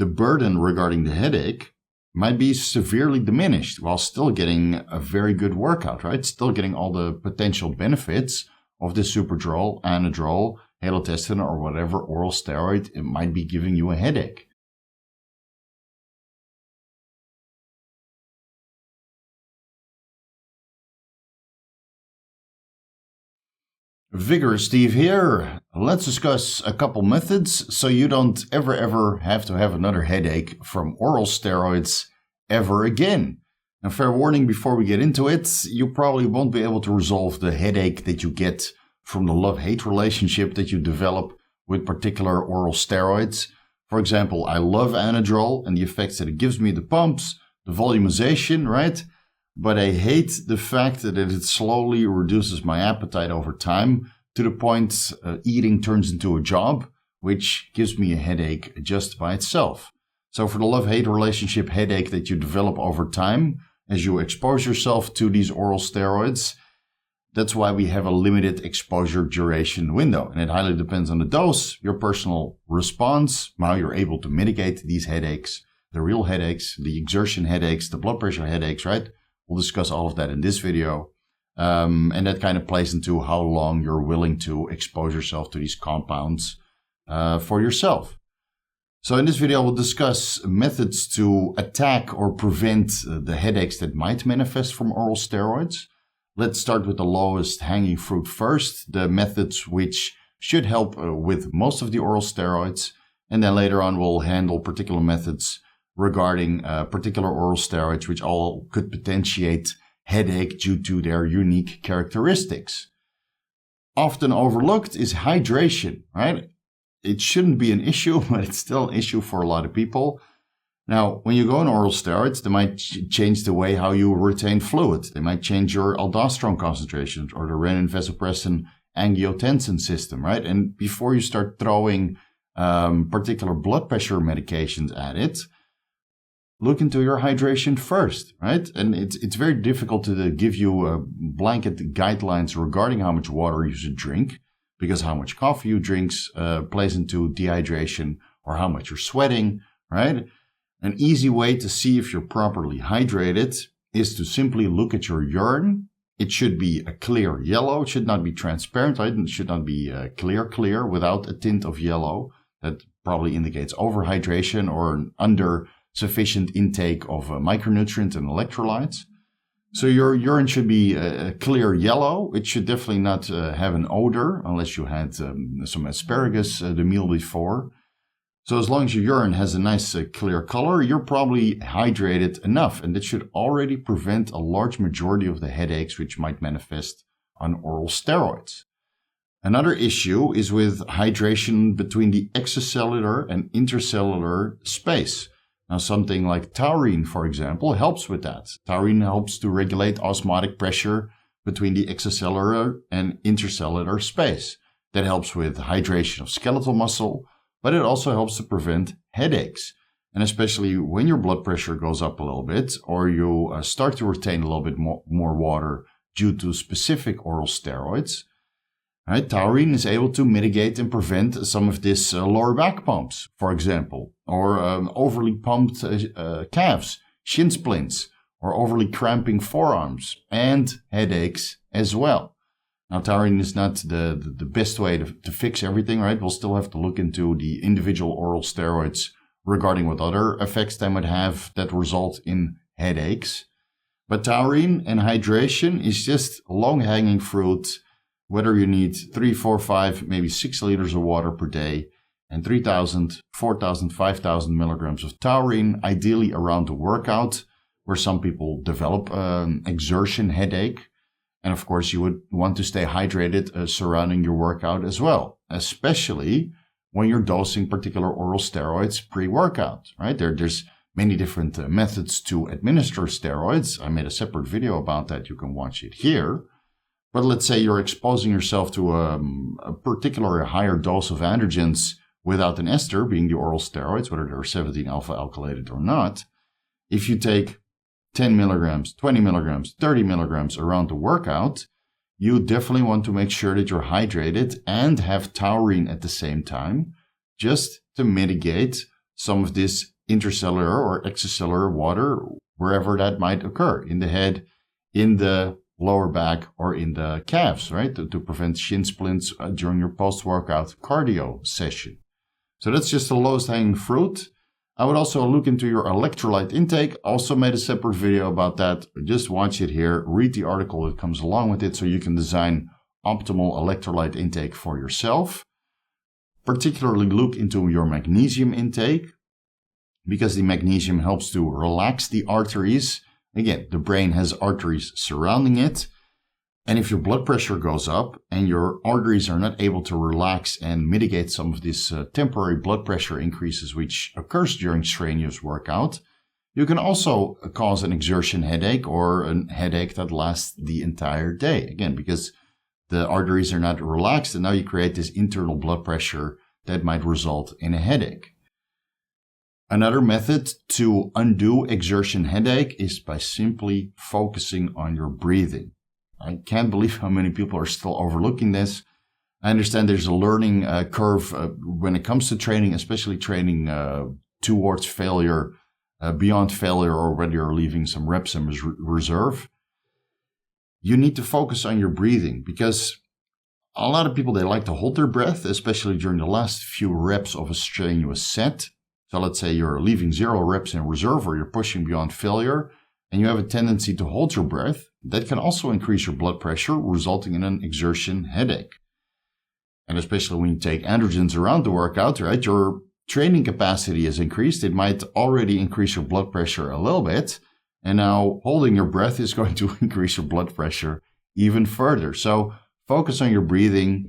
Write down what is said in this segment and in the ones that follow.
the burden regarding the headache might be severely diminished while still getting a very good workout, right? Still getting all the potential benefits of the Superdrol, Anadrol, Halotestin, or whatever oral steroid it might be giving you a headache. Vigorous Steve here. Let's discuss a couple methods so you don't ever have to have another headache from oral steroids ever again. Now, fair warning before we get into it, you probably won't be able to resolve the headache that you get from the love-hate relationship that you develop with particular oral steroids. For example, I love Anadrol and the effects that it gives me, the pumps, the volumization, right? But I hate the fact that it slowly reduces my appetite over time to the point eating turns into a job, which gives me a headache just by itself. So for the love-hate relationship headache that you develop over time as you expose yourself to these oral steroids, that's why we have a limited exposure duration window. And it highly depends on the dose, your personal response, how you're able to mitigate these headaches, the real headaches, the exertion headaches, the blood pressure headaches, right? We'll discuss all of that in this video. And that kind of plays into how long you're willing to expose yourself to these compounds for yourself. So in this video, we'll discuss methods to attack or prevent the headaches that might manifest from oral steroids. Let's start with the lowest hanging fruit first, the methods which should help with most of the oral steroids. And then later on, we'll handle particular methods regarding particular oral steroids, which all could potentiate headache due to their unique characteristics. Often overlooked is hydration, right? It shouldn't be an issue, but it's still an issue for a lot of people. Now, when you go on oral steroids, they might change the way how you retain fluid. They might change your aldosterone concentrations or the renin-vasopressin angiotensin system, right? And before you start throwing particular blood pressure medications at it, look into your hydration first, right? And it's very difficult to give you blanket guidelines regarding how much water you should drink, because how much coffee you drink plays into dehydration, or how much you're sweating, right? An easy way to see if you're properly hydrated is to simply look at your urine. It should be a clear yellow. It should not be transparent, right? It should not be clear without a tint of yellow. That probably indicates overhydration or an under sufficient intake of micronutrients and electrolytes. So your urine should be a clear yellow. It should definitely not have an odor unless you had some asparagus the meal before. So as long as your urine has a nice clear color, you're probably hydrated enough, and that should already prevent a large majority of the headaches which might manifest on oral steroids. Another issue is with hydration between the extracellular and intracellular space. Now, something like taurine, for example, helps with that. Taurine helps to regulate osmotic pressure between the extracellular and intracellular space. That helps with hydration of skeletal muscle, but it also helps to prevent headaches. And especially when your blood pressure goes up a little bit, or you start to retain a little bit more water due to specific oral steroids, right? Taurine is able to mitigate and prevent some of this lower back pumps, for example, or overly pumped calves, shin splints, or overly cramping forearms, and headaches as well. Now, taurine is not the best way to fix everything, right? We'll still have to look into the individual oral steroids regarding what other effects they might have that result in headaches. But taurine and hydration is just long-hanging fruit, whether you need 3, 4, 5, maybe 6 liters of water per day, and 3,000, 4,000, 5,000 milligrams of taurine, ideally around the workout, where some people develop exertion headache. And of course, you would want to stay hydrated surrounding your workout as well, especially when you're dosing particular oral steroids pre-workout, right? There's many different methods to administer steroids. I made a separate video about that. You can watch it here. But let's say you're exposing yourself to a particular higher dose of androgens without an ester, being the oral steroids, whether they're 17-alpha alkylated or not. If you take 10 milligrams, 20 milligrams, 30 milligrams around the workout, you definitely want to make sure that you're hydrated and have taurine at the same time, just to mitigate some of this intercellular or extracellular water wherever that might occur, in the head, in the lower back, or in the calves, right? To prevent shin splints during your post-workout cardio session. So that's just the lowest hanging fruit. I would also look into your electrolyte intake. Also made a separate video about that. Just watch it here. Read the article that comes along with it so you can design optimal electrolyte intake for yourself. Particularly look into your magnesium intake, because the magnesium helps to relax the arteries. Again, the brain has arteries surrounding it. And if your blood pressure goes up and your arteries are not able to relax and mitigate some of this temporary blood pressure increases which occurs during strenuous workout, you can also cause an exertion headache or a headache that lasts the entire day. Again, because the arteries are not relaxed, and now you create this internal blood pressure that might result in a headache. Another method to undo exertion headache is by simply focusing on your breathing. I can't believe how many people are still overlooking this. I understand there's a learning curve when it comes to training, especially training towards failure, beyond failure, or whether you're leaving some reps in reserve. You need to focus on your breathing, because a lot of people, they like to hold their breath, especially during the last few reps of a strenuous set. So let's say you're leaving 0 reps in reserve, or you're pushing beyond failure, and you have a tendency to hold your breath. That can also increase your blood pressure, resulting in an exertion headache. And especially when you take androgens around the workout, right, your training capacity is increased. It might already increase your blood pressure a little bit. And now holding your breath is going to increase your blood pressure even further. So focus on your breathing.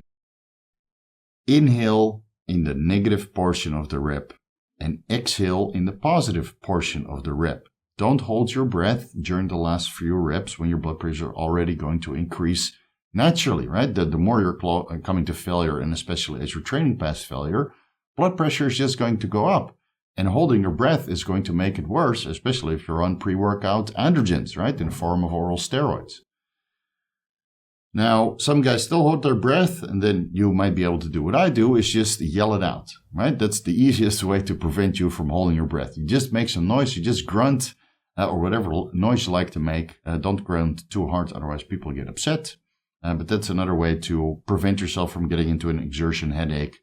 Inhale in the negative portion of the rep and exhale in the positive portion of the rep. Don't hold your breath during the last few reps when your blood pressure is already going to increase naturally, right? The more you're coming to failure, and especially as you're training past failure, blood pressure is just going to go up. And holding your breath is going to make it worse, especially if you're on pre-workout androgens, right, in the form of oral steroids. Now, some guys still hold their breath, and then you might be able to do what I do, is just yell it out, right? That's the easiest way to prevent you from holding your breath. You just make some noise, you just grunt, or whatever noise you like to make. Don't grunt too hard, otherwise people get upset. But that's another way to prevent yourself from getting into an exertion headache,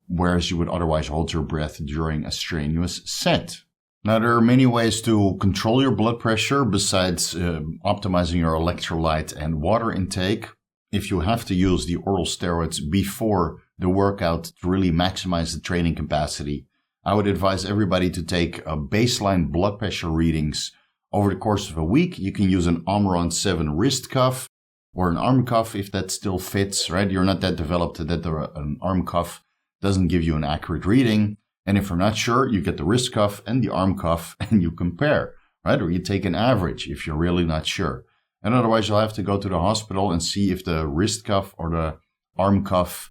whereas you would otherwise hold your breath during a strenuous set. Now, there are many ways to control your blood pressure besides optimizing your electrolyte and water intake. If you have to use the oral steroids before the workout to really maximize the training capacity, I would advise everybody to take baseline blood pressure readings over the course of a week. You can use an Omron 7 wrist cuff or an arm cuff if that still fits, right? You're not that developed that an arm cuff doesn't give you an accurate reading. And if you're not sure, you get the wrist cuff and the arm cuff and you compare, right? Or you take an average if you're really not sure. And otherwise, you'll have to go to the hospital and see if the wrist cuff or the arm cuff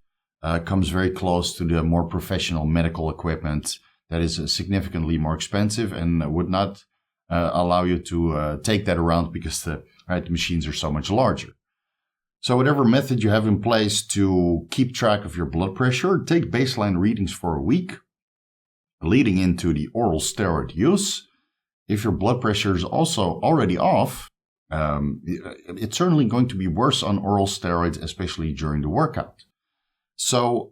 comes very close to the more professional medical equipment that is significantly more expensive and would not allow you to take that around because the machines are so much larger. So whatever method you have in place to keep track of your blood pressure, take baseline readings for a week leading into the oral steroid use. If your blood pressure is also already off, it's certainly going to be worse on oral steroids, especially during the workout. So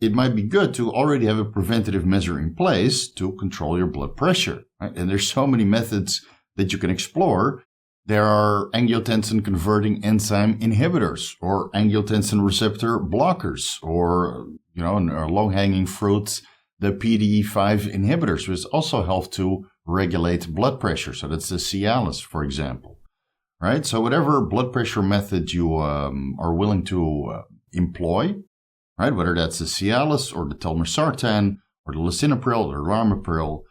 it might be good to already have a preventative measure in place to control your blood pressure. Right? And there's so many methods that you can explore. There are angiotensin converting enzyme inhibitors or angiotensin receptor blockers, or, low-hanging fruit, the PDE5 inhibitors, which also help to regulate blood pressure. So that's the Cialis, for example, right? So whatever blood pressure method you are willing to employ, right? Whether that's the Cialis or the telmisartan or the lisinopril or ramipril,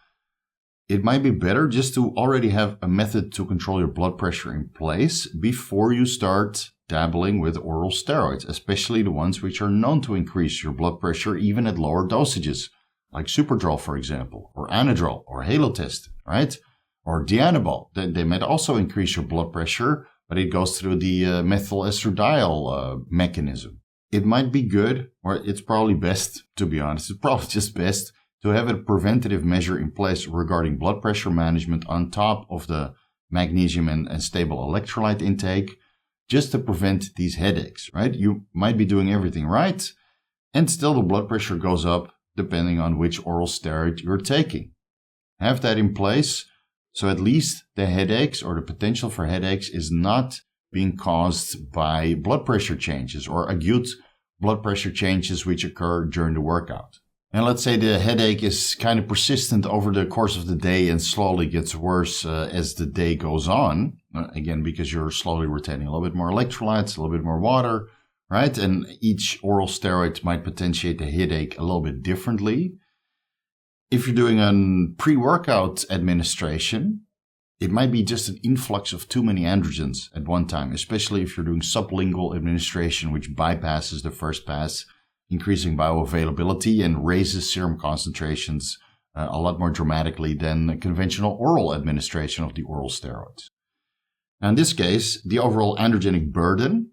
it might be better just to already have a method to control your blood pressure in place before you start dabbling with oral steroids, especially the ones which are known to increase your blood pressure even at lower dosages, like Superdrol, for example, or Anadrol, or Halotest, right? Or Dianabol. They might also increase your blood pressure, but it goes through the methyl estradiol mechanism. It might be good, or it's probably best, to be honest, it's probably just best to have a preventative measure in place regarding blood pressure management on top of the magnesium and stable electrolyte intake, just to prevent these headaches, right? You might be doing everything right, and still the blood pressure goes up depending on which oral steroid you're taking. Have that in place, so at least the headaches or the potential for headaches is not being caused by blood pressure changes or acute blood pressure changes which occur during the workout. And let's say the headache is kind of persistent over the course of the day and slowly gets worse as the day goes on. Again, because you're slowly retaining a little bit more electrolytes, a little bit more water, right? And each oral steroid might potentiate the headache a little bit differently. If you're doing a pre-workout administration, it might be just an influx of too many androgens at one time, especially if you're doing sublingual administration, which bypasses the first pass, increasing bioavailability and raises serum concentrations a lot more dramatically than conventional oral administration of the oral steroids. Now, in this case, the overall androgenic burden,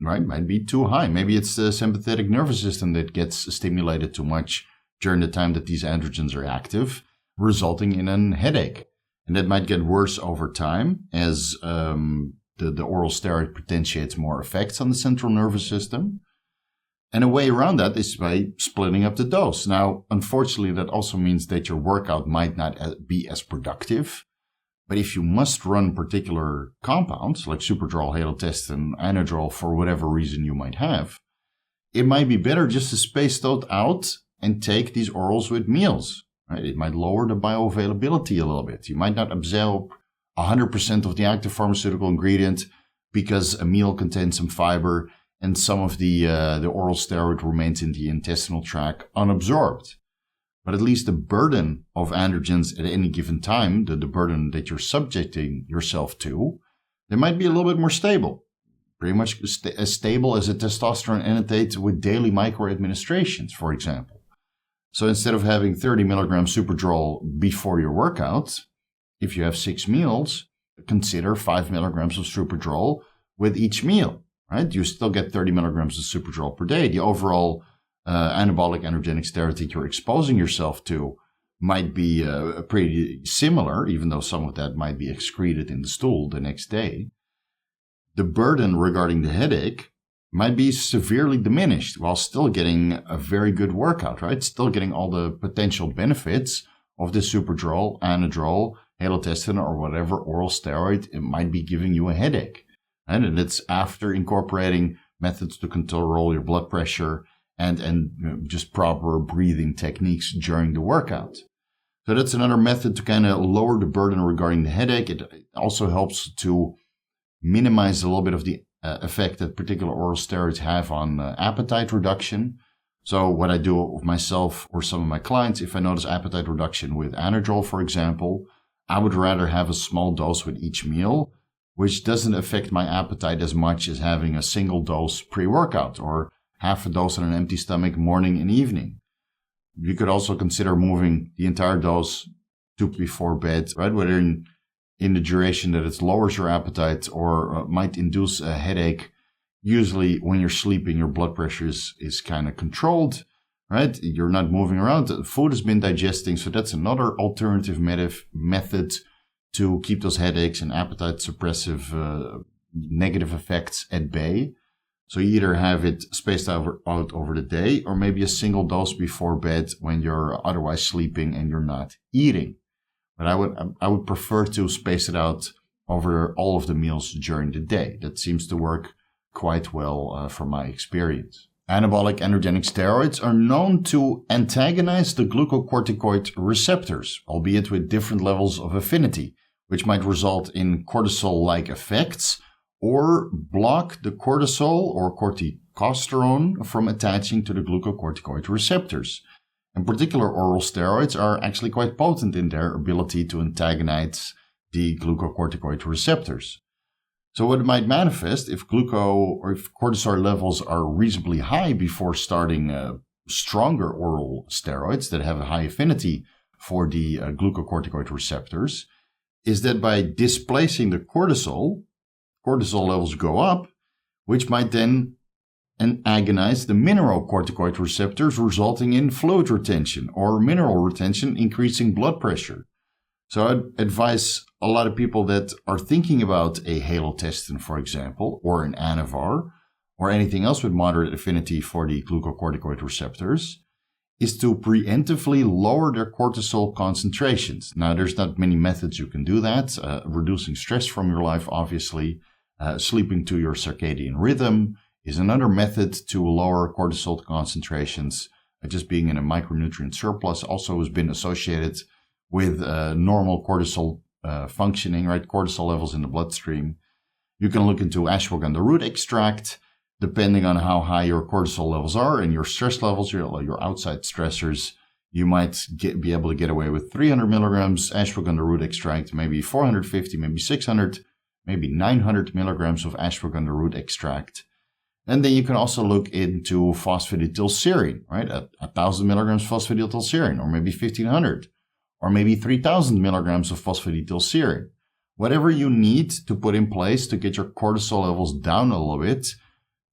right, might be too high. Maybe it's the sympathetic nervous system that gets stimulated too much during the time that these androgens are active, resulting in a headache. And that might get worse over time as the oral steroid potentiates more effects on the central nervous system. And a way around that is by splitting up the dose. Now, unfortunately, that also means that your workout might not be as productive. But if you must run particular compounds like Superdrol, Halotestin, Anadrol for whatever reason you might have, it might be better just to space those out and take these orals with meals. Right? It might lower the bioavailability a little bit. You might not absorb 100% of the active pharmaceutical ingredient because a meal contains some fiber and some of the oral steroid remains in the intestinal tract unabsorbed. But at least the burden of androgens at any given time, the burden that you're subjecting yourself to, they might be a little bit more stable. Pretty much as stable as a testosterone enanthate with daily microadministrations, for example. So instead of having 30 milligrams Superdrol before your workout, if you have 6 meals, consider 5 milligrams of Superdrol with each meal. Right? You still get 30 milligrams of Superdrol per day. The overall anabolic androgenic steroid that you're exposing yourself to might be pretty similar, even though some of that might be excreted in the stool the next day. The burden regarding the headache might be severely diminished while still getting a very good workout, right? Still getting all the potential benefits of the Superdrol, Anadrol, Halotestin, or whatever oral steroid it might be giving you a headache. And it's after incorporating methods to control your blood pressure and just proper breathing techniques during the workout. So that's another method to kind of lower the burden regarding the headache. It also helps to minimize a little bit of the effect that particular oral steroids have on appetite reduction. So what I do with myself or some of my clients, if I notice appetite reduction with Anadrol, for example, I would rather have a small dose with each meal, which doesn't affect my appetite as much as having a single dose pre-workout or half a dose on an empty stomach morning and evening. You could also consider moving the entire dose to before bed, right? Whether in the duration that it lowers your appetite or might induce a headache. Usually when you're sleeping, your blood pressure is kind of controlled, right? You're not moving around. The food has been digesting. So that's another alternative method to keep those headaches and appetite suppressive negative effects at bay. So you either have it spaced out over the day or maybe a single dose before bed when you're otherwise sleeping and you're not eating. But I would prefer to space it out over all of the meals during the day. That seems to work quite well from my experience. Anabolic androgenic steroids are known to antagonize the glucocorticoid receptors, albeit with different levels of affinity, which might result in cortisol-like effects or block the cortisol or corticosterone from attaching to the glucocorticoid receptors. In particular, oral steroids are actually quite potent in their ability to antagonize the glucocorticoid receptors. So what might manifest if cortisol levels are reasonably high before starting stronger oral steroids that have a high affinity for the glucocorticoid receptors is that by displacing the cortisol levels go up, which might then and agonize the mineralocorticoid receptors, resulting in fluid retention or mineral retention, increasing blood pressure. So I'd advise a lot of people that are thinking about a halotestin, for example, or an anavar, or anything else with moderate affinity for the glucocorticoid receptors, is to preemptively lower their cortisol concentrations. Now, there's not many methods you can do that. Reducing stress from your life, obviously. Sleeping to your circadian rhythm is another method to lower cortisol concentrations. Just being in a micronutrient surplus also has been associated with normal cortisol functioning, right? Cortisol levels in the bloodstream. You can look into ashwagandha root extract, depending on how high your cortisol levels are and your stress levels, your outside stressors. You might be able to get away with 300 milligrams ashwagandha root extract, maybe 450, maybe 600, maybe 900 milligrams of ashwagandha root extract. And then you can also look into phosphatidylserine, right? 1,000 milligrams phosphatidylserine, or maybe 1,500, or maybe 3,000 milligrams of phosphatidylserine. Whatever you need to put in place to get your cortisol levels down a little bit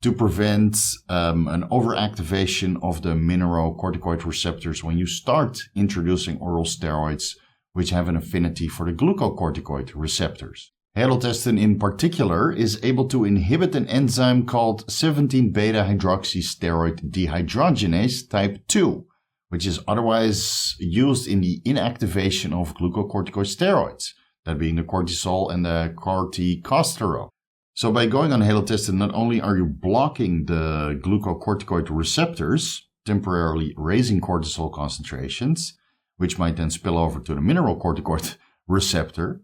to prevent an overactivation of the mineralocorticoid receptors when you start introducing oral steroids, which have an affinity for the glucocorticoid receptors. Halotestin in particular is able to inhibit an enzyme called 17-beta-hydroxysteroid dehydrogenase type 2, which is otherwise used in the inactivation of glucocorticoid steroids, that being the cortisol and the corticosterol. So by going on halotestin, not only are you blocking the glucocorticoid receptors, temporarily raising cortisol concentrations, which might then spill over to the mineralocorticoid receptor,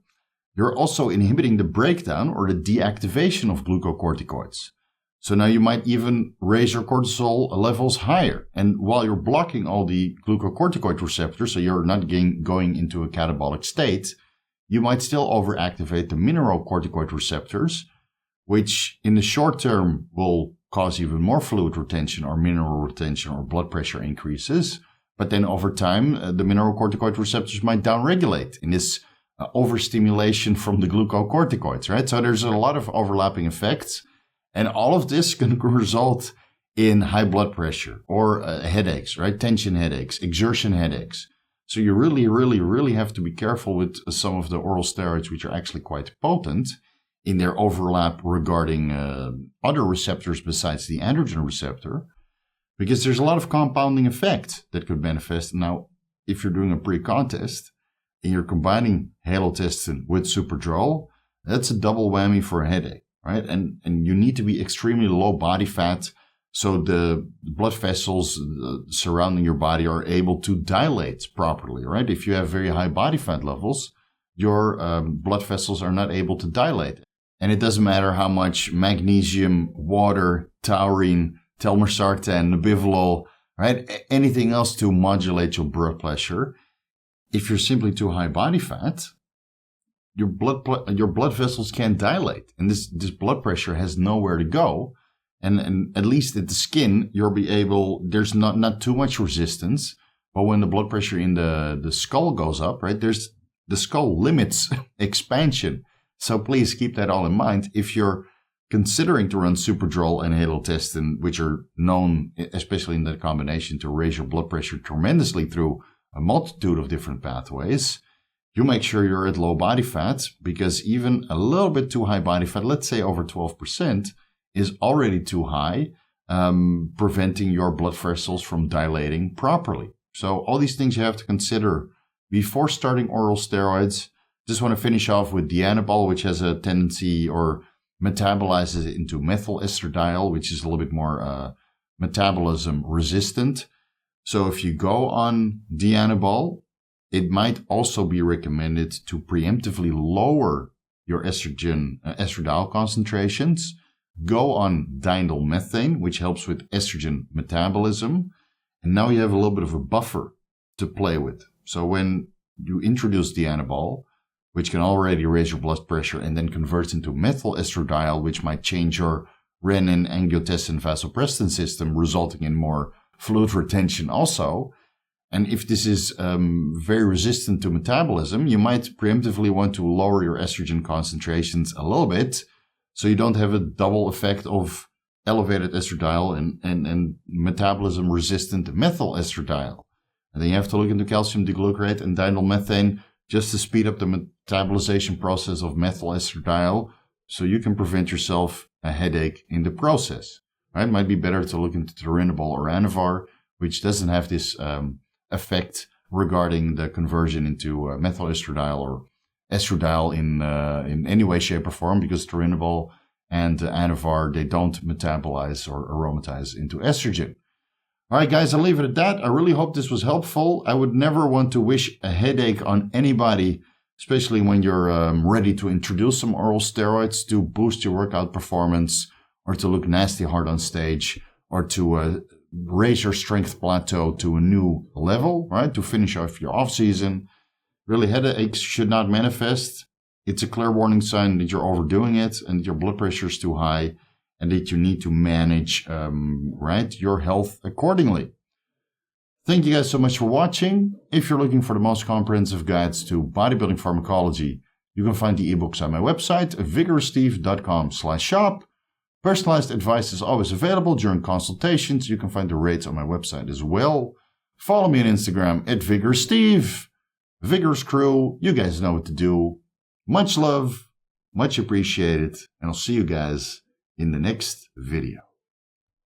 you're also inhibiting the breakdown or the deactivation of glucocorticoids. So now you might even raise your cortisol levels higher. And while you're blocking all the glucocorticoid receptors, so you're not going into a catabolic state, you might still overactivate the mineralocorticoid receptors, which in the short term will cause even more fluid retention or mineral retention or blood pressure increases. But then over time, the mineralocorticoid receptors might downregulate in this overstimulation from the glucocorticoids, right? So there's a lot of overlapping effects. And all of this can result in high blood pressure or headaches, right? Tension headaches, exertion headaches. So you really have to be careful with some of the oral steroids, which are actually quite potent in their overlap regarding other receptors besides the androgen receptor, because there's a lot of compounding effect that could manifest. Now, if you're doing a pre-contest and you're combining halotestin with Superdrol, that's a double whammy for a headache, right? And you need to be extremely low body fat so the blood vessels surrounding your body are able to dilate properly, right? If you have very high body fat levels, your blood vessels are not able to dilate. And it doesn't matter how much magnesium, water, taurine, telmisartan, nebivolol, right? Anything else to modulate your blood pressure. If you're simply too high body fat, your blood vessels can't dilate. And this blood pressure has nowhere to go. And at least at the skin, there's not too much resistance. But when the blood pressure in the skull goes up, right, the skull limits expansion. So please keep that all in mind. If you're considering to run Superdrol and halotestin, which are known, especially in that combination, to raise your blood pressure tremendously through a multitude of different pathways, you make sure you're at low body fat, because even a little bit too high body fat, let's say over 12%, is already too high, preventing your blood vessels from dilating properly. So all these things you have to consider before starting oral steroids. Just want to finish off with Dianabol, which has a tendency or metabolizes it into methyl estradiol, which is a little bit more metabolism resistant. So if you go on Dianabol, it might also be recommended to preemptively lower your estradiol concentrations. Go on diindolylmethane, which helps with estrogen metabolism. And now you have a little bit of a buffer to play with. So when you introduce Dianabol, which can already raise your blood pressure and then converts into methyl estradiol, which might change your renin, angiotensin, vasopressin system, resulting in more fluid retention also. And if this is very resistant to metabolism, you might preemptively want to lower your estrogen concentrations a little bit, so you don't have a double effect of elevated estradiol and metabolism-resistant methyl estradiol. And then you have to look into calcium deglucarate and dinyl methane just to speed up the metabolization process of methyl estradiol so you can prevent yourself a headache in the process. Right? It might be better to look into turinabol or anavar, which doesn't have this effect regarding the conversion into methyl estradiol or estradiol in any way, shape, or form, because turinabol and anavar, they don't metabolize or aromatize into estrogen. All right, guys, I'll leave it at that. I really hope this was helpful. I would never want to wish a headache on anybody, especially when you're ready to introduce some oral steroids to boost your workout performance, or to look nasty hard on stage, or to raise your strength plateau to a new level, right? To finish off your off season. Really, headaches should not manifest. It's a clear warning sign that you're overdoing it and your blood pressure is too high, and that you need to manage your health accordingly. Thank you guys so much for watching. If you're looking for the most comprehensive guides to bodybuilding pharmacology, you can find the ebooks on my website, vigoroussteve.com/shop. Personalized advice is always available during consultations. You can find the rates on my website as well. Follow me on Instagram at VigorousSteve. Vigorous crew, you guys know what to do. Much love, much appreciated, and I'll see you guys in the next video.